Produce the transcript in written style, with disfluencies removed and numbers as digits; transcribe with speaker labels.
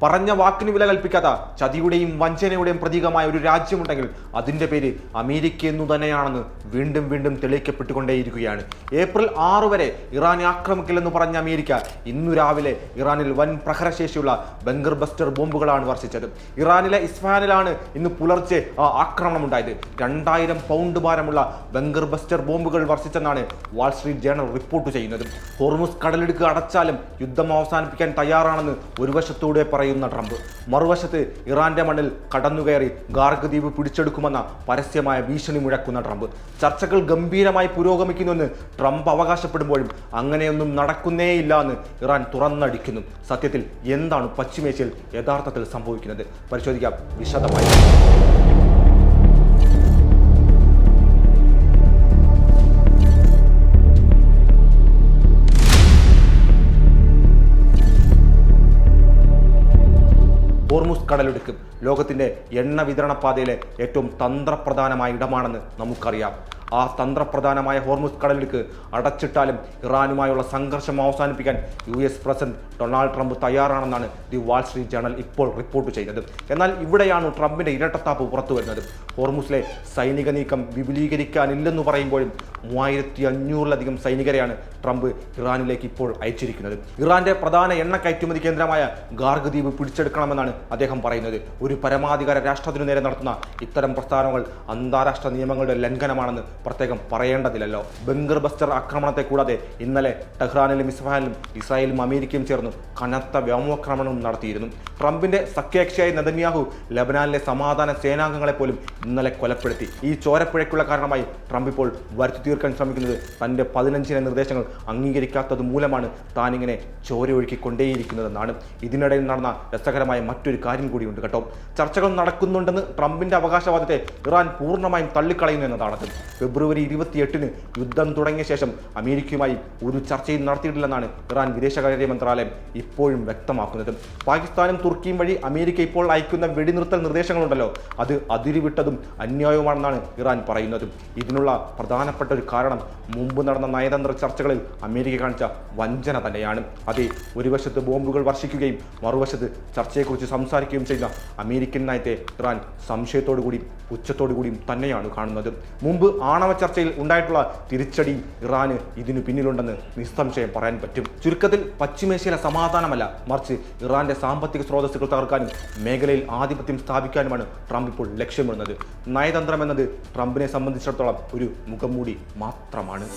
Speaker 1: പറഞ്ഞ വാക്കിന് വില കൽപ്പിക്കാത്ത ചതിയുടെയും വഞ്ചനയുടെയും പ്രതീകമായ ഒരു രാജ്യമുണ്ടെങ്കിൽ അതിൻ്റെ പേര് അമേരിക്ക എന്നു തന്നെയാണെന്ന് വീണ്ടും വീണ്ടും തെളിയിക്കപ്പെട്ടുകൊണ്ടേയിരിക്കുകയാണ്. ഏപ്രിൽ 6 വരെ ഇറാനെ ആക്രമിക്കില്ലെന്ന് പറഞ്ഞ അമേരിക്ക ഇന്നു രാവിലെ ഇറാനിൽ വൻ പ്രഹരശേഷിയുള്ള ബങ്കർ ബസ്റ്റർ ബോംബുകളാണ് വർഷിച്ചത്. ഇറാനിലെ ഇസ്ഫഹാനിലാണ് ഇന്ന് പുലർച്ചെ ആക്രമണം ഉണ്ടായത്. 2000 പൗണ്ട് ഭാരമുള്ള ബങ്കർ ബസ്റ്റർ ബോംബുകൾ വർഷിച്ചെന്നാണ് വാൾ സ്ട്രീറ്റ് ജേണൽ റിപ്പോർട്ട് ചെയ്യുന്നത്. ഹോർമുസ് കടലിടുക്ക് അടച്ചാലും യുദ്ധം അവസാനിപ്പിക്കാൻ തയ്യാറാണെന്ന് ഒരു വശത്തൂടെ പറയുന്ന ട്രംപ്, മറുവശത്ത് ഇറാന്റെ മണ്ണിൽ കടന്നുകയറി ഗാർഗ് ദ്വീപ് പിടിച്ചെടുക്കുമെന്ന പരസ്യമായ ഭീഷണി മുഴക്കുന്ന ട്രംപ്. ചർച്ചകൾ ഗംഭീരമായി പുരോഗമിക്കുന്നുവെന്ന് ട്രംപ് അവകാശപ്പെടുമ്പോഴും അങ്ങനെയൊന്നും നടക്കുന്നേയില്ല എന്ന് ഇറാൻ തുറന്നടിക്കുന്നു. സത്യത്തിൽ എന്താണ് പശ്ചിമേഷ്യയിൽ യഥാർത്ഥത്തിൽ സംഭവിക്കുന്നത്? പരിശോധിക്കാം വിശദമായി. ഹോർമുസ് കടലിടുക്ക് ലോകത്തിൻ്റെ എണ്ണ വിതരണ പാതയിലെ ഏറ്റവും തന്ത്രപ്രധാനമായ ഇടമാണെന്ന് നമുക്കറിയാം. ആ തന്ത്രപ്രധാനമായ ഹോർമുസ് കടലിടുക്ക് അടച്ചിട്ടാലും ഇറാനുമായുള്ള സംഘർഷം അവസാനിപ്പിക്കാൻ US പ്രസിഡന്റ് ഡൊണാൾഡ് ട്രംപ് തയ്യാറാണെന്നാണ് ദി വാൾ സ്ട്രീറ്റ് ജേണൽ ഇപ്പോൾ റിപ്പോർട്ട് ചെയ്തത്. എന്നാൽ ഇവിടെയാണ് ട്രംപിന്റെ ഇരട്ടത്താപ്പ് പുറത്തു വരുന്നത്. ഹോർമുസിലെ സൈനിക നീക്കം വിപുലീകരിക്കാനില്ലെന്ന് പറയുമ്പോഴും 3500-ലധികം സൈനികരെയാണ് ട്രംപ് ഇറാനിലേക്ക് ഇപ്പോൾ അയച്ചിരിക്കുന്നത്. ഇറാന്റെ പ്രധാന എണ്ണ കയറ്റുമതി കേന്ദ്രമായ ഗാർഗ് ദ്വീപ് പിടിച്ചെടുക്കണമെന്നാണ് അദ്ദേഹം പറയുന്നത്. ഒരു പരമാധികാര രാഷ്ട്രത്തിനു നേരെ നടത്തുന്ന ഇത്തരം പ്രസ്താവനകൾ അന്താരാഷ്ട്ര നിയമങ്ങളുടെ ലംഘനമാണെന്ന് പ്രത്യേകം പറയേണ്ടതില്ലല്ലോ. ബങ്കർ ബസ്റ്റർ ആക്രമണത്തെ കൂടാതെ ഇന്നലെ ടെഹ്റാനിലും ഇസ്ഫഹാനിലും ഇസ്രായേലും അമേരിക്കയും ചേർന്ന് കനത്ത വ്യോമാക്രമണവും നടത്തിയിരുന്നു. ട്രംപിന്റെ സഖ്യകക്ഷിയായ നെതന്യാഹു ലബനാനിലെ സമാധാന സേനാംഗങ്ങളെ പോലും ഇന്നലെ കൊലപ്പെടുത്തി. ഈ ചോരപ്പുഴയ്ക്കുള്ള കാരണമായി ട്രംപ് ഇപ്പോൾ വരുത്തി തീർക്കാൻ ശ്രമിക്കുന്നത് തന്റെ 15 നിർദ്ദേശങ്ങൾ അംഗീകരിക്കാത്തത് മൂലമാണ് താനിങ്ങനെ ചോരയൊഴുക്കിക്കൊണ്ടേയിരിക്കുന്നതെന്നാണ്. ഇതിനിടയിൽ നടന്ന രസകരമായ മറ്റൊരു കാര്യം കൂടിയുണ്ട് കേട്ടോ. ചർച്ചകൾ നടക്കുന്നുണ്ടെന്ന് ട്രംപിന്റെ അവകാശവാദത്തെ ഇറാൻ പൂർണ്ണമായും തള്ളിക്കളയുന്നു എന്നതാണത്. ഫെബ്രുവരി 28-ന് യുദ്ധം തുടങ്ങിയ ശേഷം അമേരിക്കയുമായി ഒരു ചർച്ചയും നടത്തിയിട്ടില്ലെന്നാണ് ഇറാൻ വിദേശകാര്യ മന്ത്രാലയം ഇപ്പോഴും വ്യക്തമാക്കുന്നത്. പാകിസ്ഥാനും തുർക്കിയും വഴി അമേരിക്ക ഇപ്പോൾ അയക്കുന്ന വെടിനിർത്തൽ നിർദ്ദേശങ്ങളുണ്ടല്ലോ, അത് അതിരുവിട്ടതും അന്യായവുമാണെന്നാണ് ഇറാൻ പറയുന്നത്. ഇതിനുള്ള പ്രധാനപ്പെട്ട ഒരു കാരണം മുമ്പ് നടന്ന നയതന്ത്ര ചർച്ചകളിൽ അമേരിക്ക കാണിച്ച വഞ്ചന തന്നെയാണ്. അതെ, ഒരു വശത്ത് ബോംബുകൾ വർഷിക്കുകയും മറുവശത്ത് ചർച്ചയെക്കുറിച്ച് സംസാരിക്കുകയും ചെയ്യുന്ന അമേരിക്കൻ നയത്തെ ഇറാൻ സംശയത്തോടു കൂടിയും പുച്ഛത്തോടു കൂടിയും തന്നെയാണ് കാണുന്നത്. മുമ്പ് ആണവ ചർച്ചയിൽ ഉണ്ടായിട്ടുള്ള തിരിച്ചടിയും ഇറാന് ഇതിനു പിന്നിലുണ്ടെന്ന് നിസ്സംശയം പറയാൻ പറ്റും. ചുരുക്കത്തിൽ പശ്ചിമേഷ്യയിലെ സമാധാനമല്ല, മറിച്ച് ഇറാന്റെ സാമ്പത്തിക സ്രോതസ്സുകൾ തകർക്കാനും മേഖലയിൽ ആധിപത്യം സ്ഥാപിക്കാനുമാണ് ട്രംപ് ഇപ്പോൾ ലക്ഷ്യമിടുന്നത്. നയതന്ത്രം എന്നത് ട്രംപിനെ സംബന്ധിച്ചിടത്തോളം ഒരു മുഖംമൂടി മാത്രമാണ്.